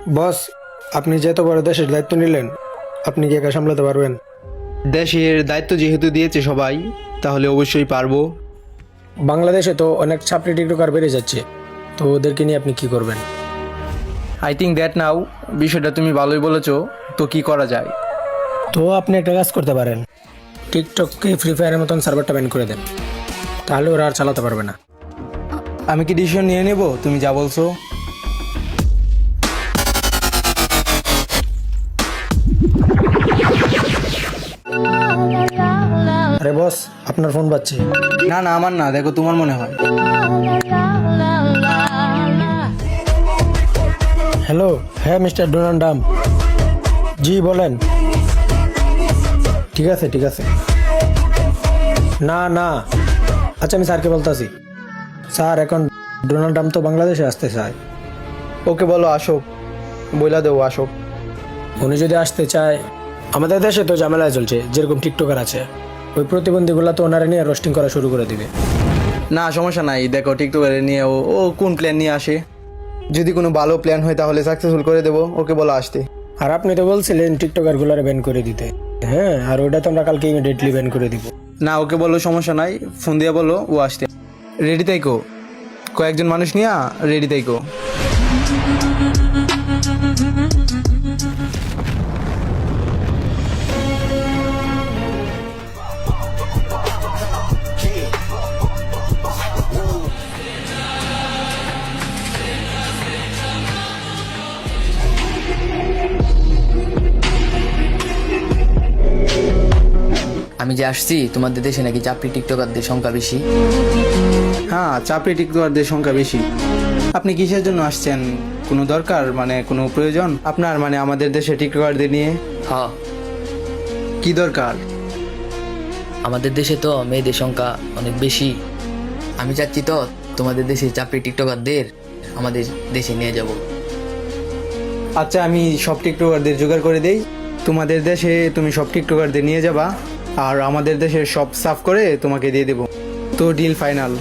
বস, আপনি যেহেতু বড় দেশের দায়িত্ব নিলেন, আপনি কি একা সামলাতে পারবেন? দেশের দায়িত্ব যেহেতু দিয়েছে সবাই, তাহলে অবশ্যই পারবো। বাংলাদেশে তো অনেক ছাত্রী টিকটকার বেড়ে যাচ্ছে, তো ওদেরকে নিয়ে আপনি কি করবেন? আই থিঙ্ক দ্যাট নাও, বিষয়টা তুমি ভালোই বলেছো। তো কি করা যায়? তো আপনি একটা কাজ করতে পারেন, টিকটককে ফ্রি ফায়ারের মতন সার্ভারটা ব্যান করে দেন, তাহলে ওরা আর চালাতে পারবে না। আমি কি ডিসিশন নিয়ে নেব তুমি যা বলছো? আরে বস, আপনার ফোন বাজছে। না না, আমার না, দেখো তোমার মনে হয়। হ্যালো, হ্যাঁ মিস্টার ডোনাল্ড ডাম, জি বলেন। ঠিক আছে ঠিক আছে। না না, আচ্ছা আমি স্যারকে বলতেছি। স্যার, এখন ডোনাল্ড ট্রাম্প তো বাংলাদেশে আসতে চায়। ওকে বলো আসো, বইলা দেবো আসো। উনি যদি আসতে চায়, আমাদের দেশে তো ঝামেলায় চলছে, যেরকম টিকটকার আছে, ওই প্রতিবন্ধীগুলো তো ওনারা নিয়ে রোস্টিং করা শুরু করে দিবে। না সমস্যা নাই, দেখো টিকটকারে নিয়ে ও ও কোন প্ল্যান নিয়ে আসে। যদি কোনো ভালো প্ল্যান হয় তাহলে সাকসেসফুল করে দেবো, ওকে বলো আসতে। আর আপনি তো বলছিলেন টিকটকার গুলার ব্যান করে দিতে। হ্যাঁ, আর ওটা তো আমরা কালকে ইমিডিয়েটলি ব্যান করে দিব। না ওকে বলো সমস্যা নাই, ফোন দিয়ে বলো ও আসতে। রেডি তাইকো, কয়েকজন মানুষ নিয়ে রেডি তাইকো। আমি যে আসছি তোমাদের দেশে নাকি চাপড়ি টিকটকারদের সংখ্যা বেশি। হ্যাঁ, চাপড়ি টিকটকারদের সংখ্যা বেশি। আপনি কিসের জন্য আসছেন? কোনো দরকার, মানে কোনো প্রয়োজন আপনার, মানে আমাদের দেশে টিকটকারদের নিয়ে হ্যাঁ, কি দরকার? আমাদের দেশে তো মেয়েদের সংখ্যা অনেক বেশি। আমি চাচ্ছি তো তোমাদের দেশে চাপড়ি টিকটকারদের আমাদের দেশে নিয়ে যাব। আচ্ছা, আমি সব টিকটকারদের জোগাড় করে দেই, তোমাদের দেশে তুমি সব টিকটকারদের নিয়ে যাবা, আর আমাদের দেশে সব সাফ করে তোমাকে দিয়ে দেবো। তো ডিল ফাইনাল।